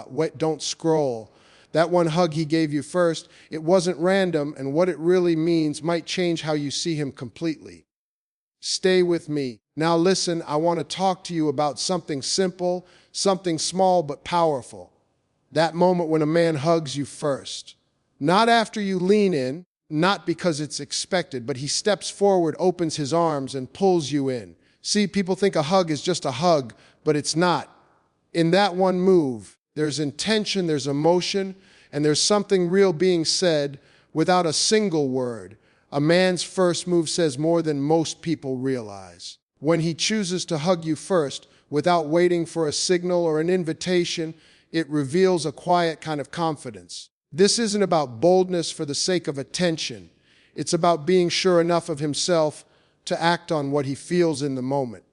Wait, don't scroll. That one hug he gave you first, it wasn't random, and what it really means might change how you see him completely. Stay with me. Now listen, I want to talk to you about something simple, something small but powerful. That moment when a man hugs you first. Not after you lean in, not because it's expected, but he steps forward, opens his arms, and pulls you in. See, people think a hug is just a hug, but it's not. In that one move, there's intention, there's emotion, and there's something real being said without a single word. A man's first move says more than most people realize. When he chooses to hug you first, without waiting for a signal or an invitation, it reveals a quiet kind of confidence. This isn't about boldness for the sake of attention. It's about being sure enough of himself to act on what he feels in the moment.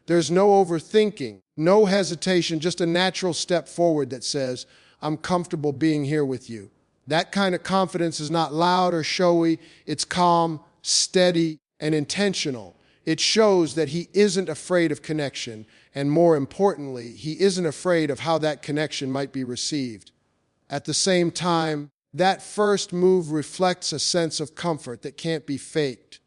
There's no overthinking, no hesitation, just a natural step forward that says, I'm comfortable being here with you. That kind of confidence is not loud or showy. It's calm, steady, and intentional. It shows that he isn't afraid of connection, and more importantly, he isn't afraid of how that connection might be received. At the same time, that first move reflects a sense of comfort that can't be faked.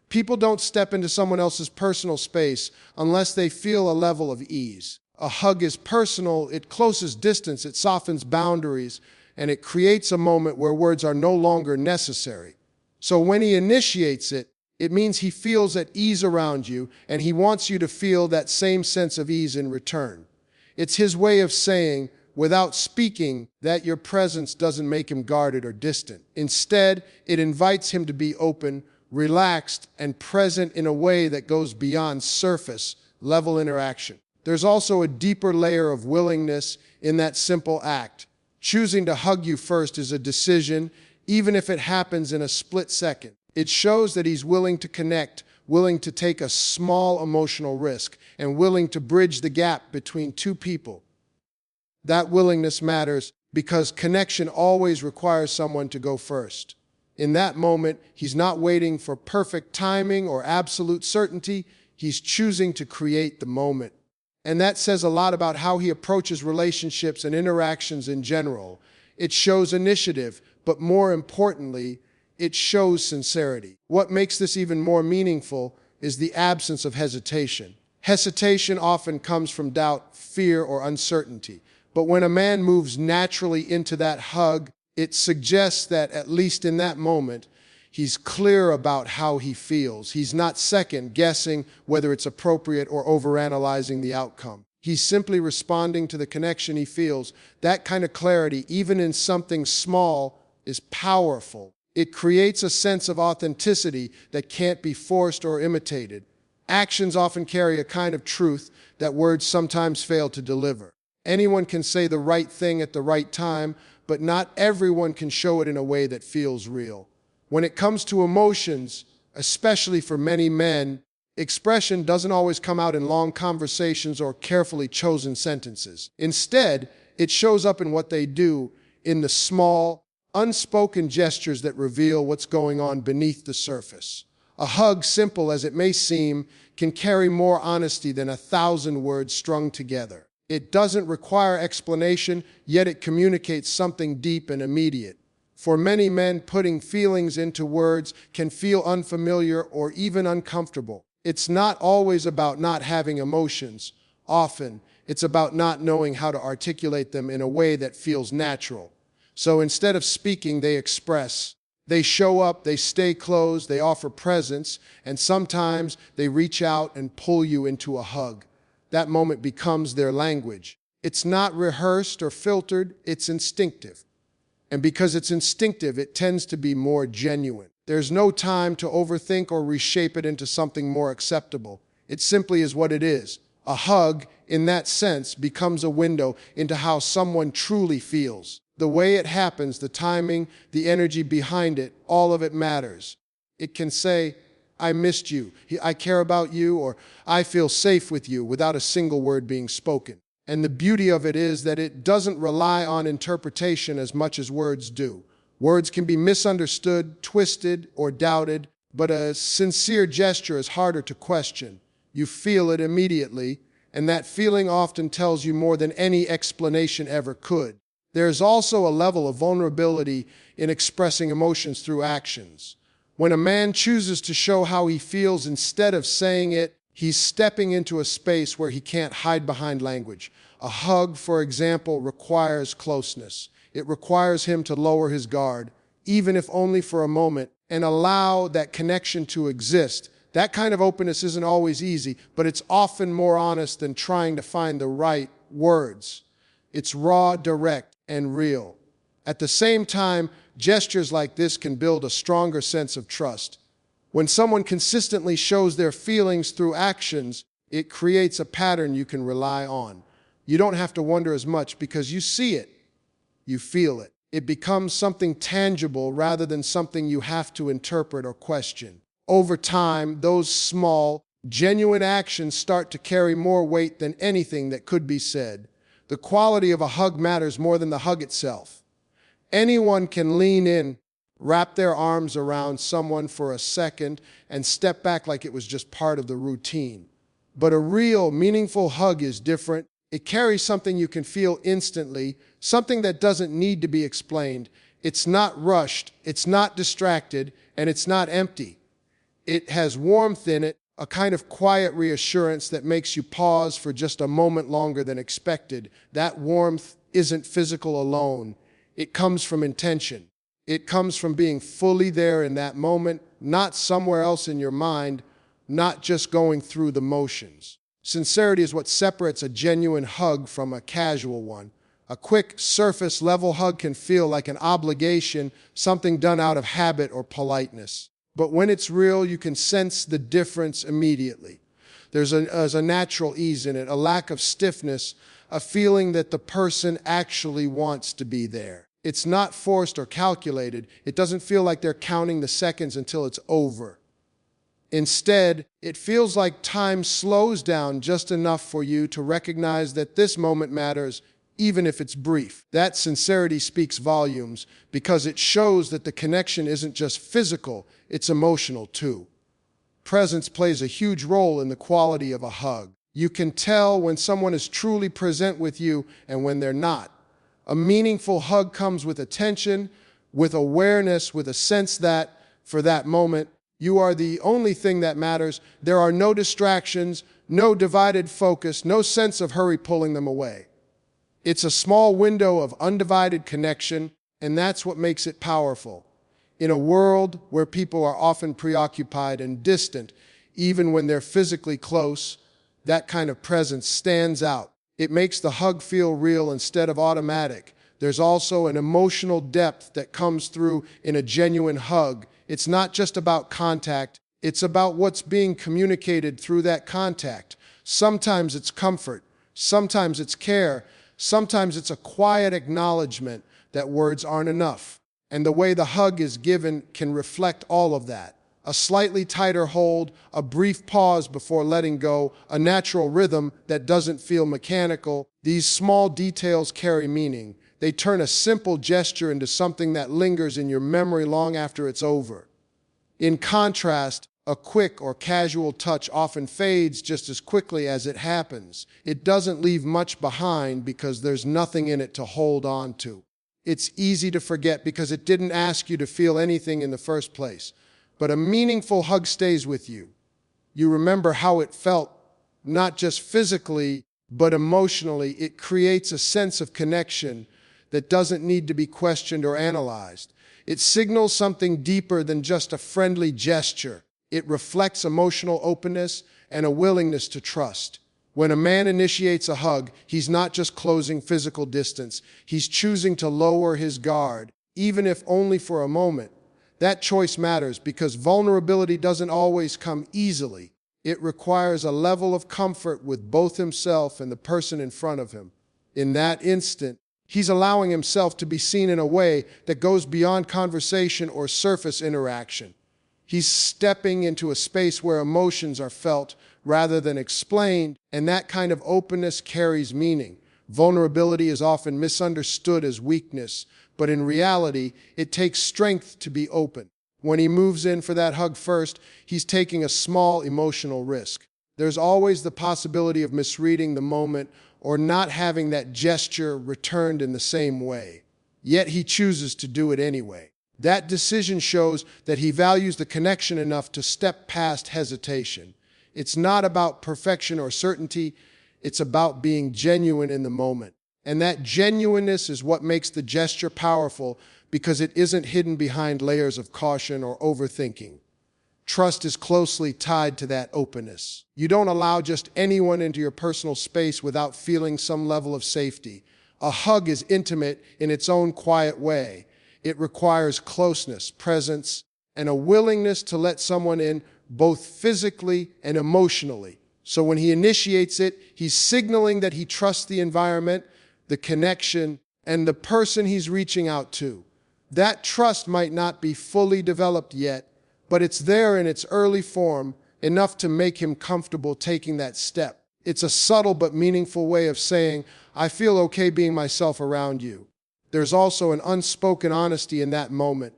People don't step into someone else's personal space unless they feel a level of ease. A hug is personal, it closes distance, it softens boundaries, and it creates a moment where words are no longer necessary. So when he initiates it, it means he feels at ease around you, and he wants you to feel that same sense of ease in return. It's his way of saying, without speaking, that your presence doesn't make him guarded or distant. Instead, it invites him to be open, relaxed, and present in a way that goes beyond surface-level interaction. There's also a deeper layer of willingness in that simple act. Choosing to hug you first is a decision, even if it happens in a split second. It shows that he's willing to connect, willing to take a small emotional risk, and willing to bridge the gap between two people. That willingness matters because connection always requires someone to go first. In that moment, he's not waiting for perfect timing or absolute certainty. He's choosing to create the moment. And that says a lot about how he approaches relationships and interactions in general. It shows initiative, but more importantly, it shows sincerity. What makes this even more meaningful is the absence of hesitation. Hesitation often comes from doubt, fear, or uncertainty. But when a man moves naturally into that hug, it suggests that, at least in that moment, he's clear about how he feels. He's not second-guessing whether it's appropriate or overanalyzing the outcome. He's simply responding to the connection he feels. That kind of clarity, even in something small, is powerful. It creates a sense of authenticity that can't be forced or imitated. Actions often carry a kind of truth that words sometimes fail to deliver. Anyone can say the right thing at the right time, but not everyone can show it in a way that feels real. When it comes to emotions, especially for many men, expression doesn't always come out in long conversations or carefully chosen sentences. Instead, it shows up in what they do, in the small, unspoken gestures that reveal what's going on beneath the surface. A hug, simple as it may seem, can carry more honesty than 1,000 words strung together. It doesn't require explanation, yet it communicates something deep and immediate. For many men, putting feelings into words can feel unfamiliar or even uncomfortable. It's not always about not having emotions. Often, it's about not knowing how to articulate them in a way that feels natural. So instead of speaking, they express. They show up, they stay close, they offer presence, and sometimes they reach out and pull you into a hug. That moment becomes their language. It's not rehearsed or filtered, it's instinctive. And because it's instinctive, it tends to be more genuine. There's no time to overthink or reshape it into something more acceptable. It simply is what it is. A hug, in that sense, becomes a window into how someone truly feels. The way it happens, the timing, the energy behind it, all of it matters. It can say, I missed you, I care about you, or I feel safe with you without a single word being spoken. And the beauty of it is that it doesn't rely on interpretation as much as words do. Words can be misunderstood, twisted, or doubted, but a sincere gesture is harder to question. You feel it immediately, and that feeling often tells you more than any explanation ever could. There's also a level of vulnerability in expressing emotions through actions. When a man chooses to show how he feels instead of saying it, he's stepping into a space where he can't hide behind language. A hug, for example, requires closeness. It requires him to lower his guard, even if only for a moment, and allow that connection to exist. That kind of openness isn't always easy, but it's often more honest than trying to find the right words. It's raw, direct, and real. At the same time, gestures like this can build a stronger sense of trust. When someone consistently shows their feelings through actions, it creates a pattern you can rely on. You don't have to wonder as much because you see it, you feel it. It becomes something tangible rather than something you have to interpret or question. Over time, those small, genuine actions start to carry more weight than anything that could be said. The quality of a hug matters more than the hug itself. Anyone can lean in, wrap their arms around someone for a second, and step back like it was just part of the routine. But a real, meaningful hug is different. It carries something you can feel instantly, something that doesn't need to be explained. It's not rushed, it's not distracted, and it's not empty. It has warmth in it, a kind of quiet reassurance that makes you pause for just a moment longer than expected. That warmth isn't physical alone. It comes from intention. It comes from being fully there in that moment, not somewhere else in your mind, not just going through the motions. Sincerity is what separates a genuine hug from a casual one. A quick, surface-level hug can feel like an obligation, something done out of habit or politeness. But when it's real, you can sense the difference immediately. There's a natural ease in it, a lack of stiffness, a feeling that the person actually wants to be there. It's not forced or calculated. It doesn't feel like they're counting the seconds until it's over. Instead, it feels like time slows down just enough for you to recognize that this moment matters, even if it's brief. That sincerity speaks volumes because it shows that the connection isn't just physical, it's emotional too. Presence plays a huge role in the quality of a hug. You can tell when someone is truly present with you and when they're not. A meaningful hug comes with attention, with awareness, with a sense that, for that moment, you are the only thing that matters. There are no distractions, no divided focus, no sense of hurry pulling them away. It's a small window of undivided connection, and that's what makes it powerful. In a world where people are often preoccupied and distant, even when they're physically close, that kind of presence stands out. It makes the hug feel real instead of automatic. There's also an emotional depth that comes through in a genuine hug. It's not just about contact, it's about what's being communicated through that contact. Sometimes it's comfort, sometimes it's care, sometimes it's a quiet acknowledgement that words aren't enough. And the way the hug is given can reflect all of that. A slightly tighter hold, a brief pause before letting go, a natural rhythm that doesn't feel mechanical. These small details carry meaning. They turn a simple gesture into something that lingers in your memory long after it's over. In contrast, a quick or casual touch often fades just as quickly as it happens. It doesn't leave much behind because there's nothing in it to hold on to. It's easy to forget because it didn't ask you to feel anything in the first place. But a meaningful hug stays with you. You remember how it felt, not just physically, but emotionally. It creates a sense of connection that doesn't need to be questioned or analyzed. It signals something deeper than just a friendly gesture. It reflects emotional openness and a willingness to trust. When a man initiates a hug, he's not just closing physical distance. He's choosing to lower his guard, even if only for a moment. That choice matters because vulnerability doesn't always come easily. It requires a level of comfort with both himself and the person in front of him. In that instant, he's allowing himself to be seen in a way that goes beyond conversation or surface interaction. He's stepping into a space where emotions are felt rather than explained, and that kind of openness carries meaning. Vulnerability is often misunderstood as weakness, but in reality, it takes strength to be open. When he moves in for that hug first, he's taking a small emotional risk. There's always the possibility of misreading the moment or not having that gesture returned in the same way. Yet he chooses to do it anyway. That decision shows that he values the connection enough to step past hesitation. It's not about perfection or certainty, it's about being genuine in the moment. And that genuineness is what makes the gesture powerful because it isn't hidden behind layers of caution or overthinking. Trust is closely tied to that openness. You don't allow just anyone into your personal space without feeling some level of safety. A hug is intimate in its own quiet way. It requires closeness, presence, and a willingness to let someone in both physically and emotionally. So when he initiates it, he's signaling that he trusts the environment, the connection, and the person he's reaching out to. That trust might not be fully developed yet, but it's there in its early form, enough to make him comfortable taking that step. It's a subtle but meaningful way of saying, I feel okay being myself around you. There's also an unspoken honesty in that moment.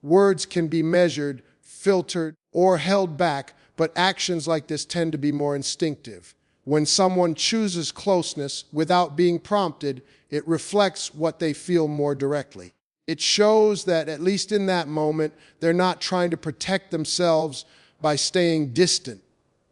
Words can be measured, filtered, or held back, but actions like this tend to be more instinctive. When someone chooses closeness without being prompted, it reflects what they feel more directly. It shows that, at least in that moment, they're not trying to protect themselves by staying distant.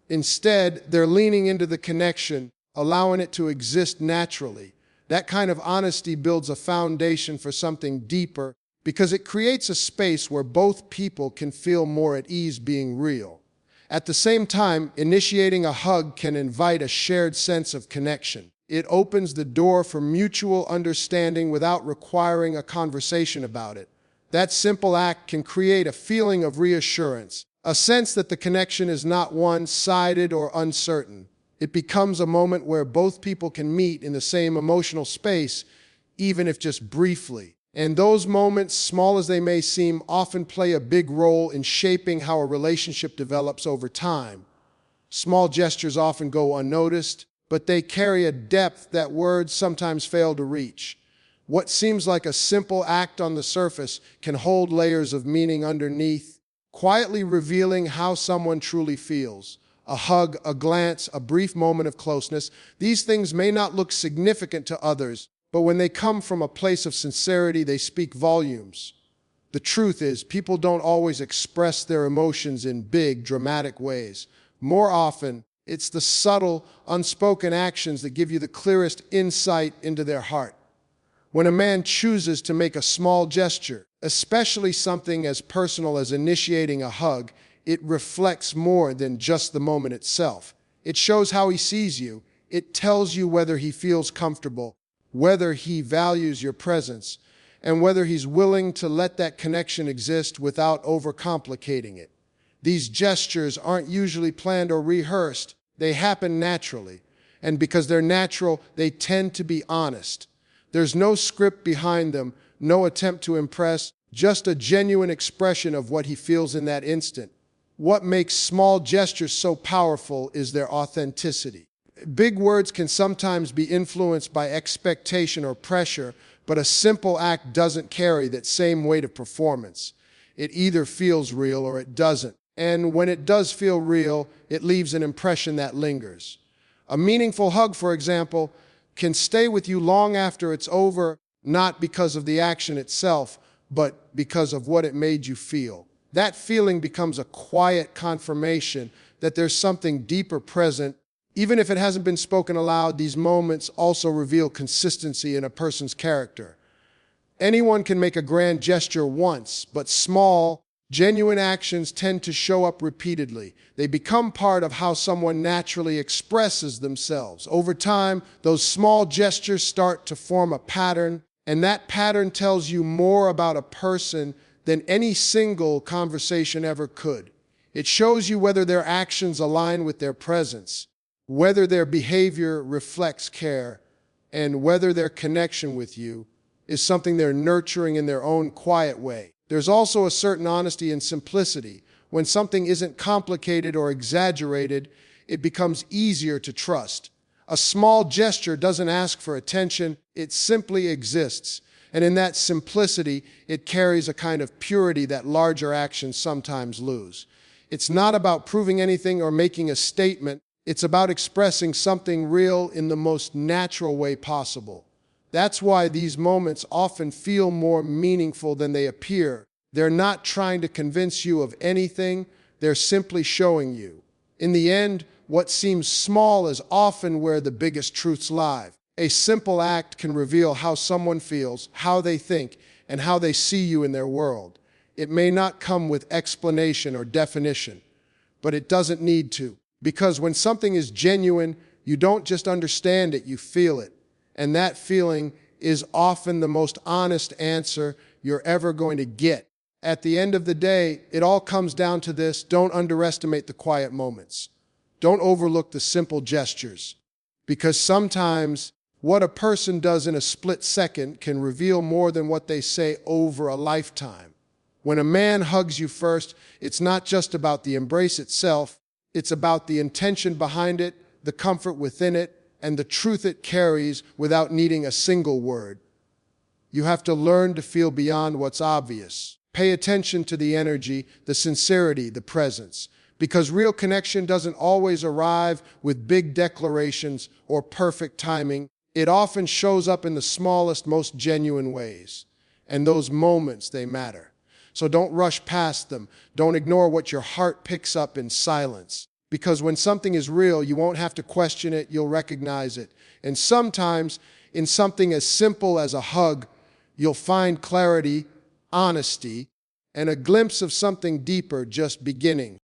Instead, they're leaning into the connection, allowing it to exist naturally. That kind of honesty builds a foundation for something deeper because it creates a space where both people can feel more at ease being real. At the same time, initiating a hug can invite a shared sense of connection. It opens the door for mutual understanding without requiring a conversation about it. That simple act can create a feeling of reassurance, a sense that the connection is not one-sided or uncertain. It becomes a moment where both people can meet in the same emotional space, even if just briefly. And those moments, small as they may seem, often play a big role in shaping how a relationship develops over time. Small gestures often go unnoticed, but they carry a depth that words sometimes fail to reach. What seems like a simple act on the surface can hold layers of meaning underneath, quietly revealing how someone truly feels. A hug, a glance, a brief moment of closeness, these things may not look significant to others, but when they come from a place of sincerity, they speak volumes. The truth is, people don't always express their emotions in big, dramatic ways. More often, it's the subtle, unspoken actions that give you the clearest insight into their heart. When a man chooses to make a small gesture, especially something as personal as initiating a hug, it reflects more than just the moment itself. It shows how he sees you. It tells you whether he feels comfortable, whether he values your presence, and whether he's willing to let that connection exist without overcomplicating it. These gestures aren't usually planned or rehearsed. They happen naturally. And because they're natural, they tend to be honest. There's no script behind them, no attempt to impress, just a genuine expression of what he feels in that instant. What makes small gestures so powerful is their authenticity. Big words can sometimes be influenced by expectation or pressure, but a simple act doesn't carry that same weight of performance. It either feels real or it doesn't. And when it does feel real, it leaves an impression that lingers. A meaningful hug, for example, can stay with you long after it's over, not because of the action itself, but because of what it made you feel. That feeling becomes a quiet confirmation that there's something deeper present. Even if it hasn't been spoken aloud, these moments also reveal consistency in a person's character. Anyone can make a grand gesture once, but small, genuine actions tend to show up repeatedly. They become part of how someone naturally expresses themselves. Over time, those small gestures start to form a pattern, and that pattern tells you more about a person than any single conversation ever could. It shows you whether their actions align with their presence, whether their behavior reflects care, and whether their connection with you is something they're nurturing in their own quiet way. There's also a certain honesty and simplicity. When something isn't complicated or exaggerated, it becomes easier to trust. A small gesture doesn't ask for attention, it simply exists. And in that simplicity, it carries a kind of purity that larger actions sometimes lose. It's not about proving anything or making a statement. It's about expressing something real in the most natural way possible. That's why these moments often feel more meaningful than they appear. They're not trying to convince you of anything, they're simply showing you. In the end, what seems small is often where the biggest truths lie. A simple act can reveal how someone feels, how they think, and how they see you in their world. It may not come with explanation or definition, but it doesn't need to. Because when something is genuine, you don't just understand it, you feel it. And that feeling is often the most honest answer you're ever going to get. At the end of the day, it all comes down to this: don't underestimate the quiet moments. Don't overlook the simple gestures. Because sometimes what a person does in a split second can reveal more than what they say over a lifetime. When a man hugs you first, it's not just about the embrace itself, it's about the intention behind it, the comfort within it, and the truth it carries without needing a single word. You have to learn to feel beyond what's obvious. Pay attention to the energy, the sincerity, the presence. Because real connection doesn't always arrive with big declarations or perfect timing. It often shows up in the smallest, most genuine ways. And those moments, they matter. So don't rush past them. Don't ignore what your heart picks up in silence. Because when something is real, you won't have to question it, you'll recognize it. And sometimes, in something as simple as a hug, you'll find clarity, honesty, and a glimpse of something deeper just beginning.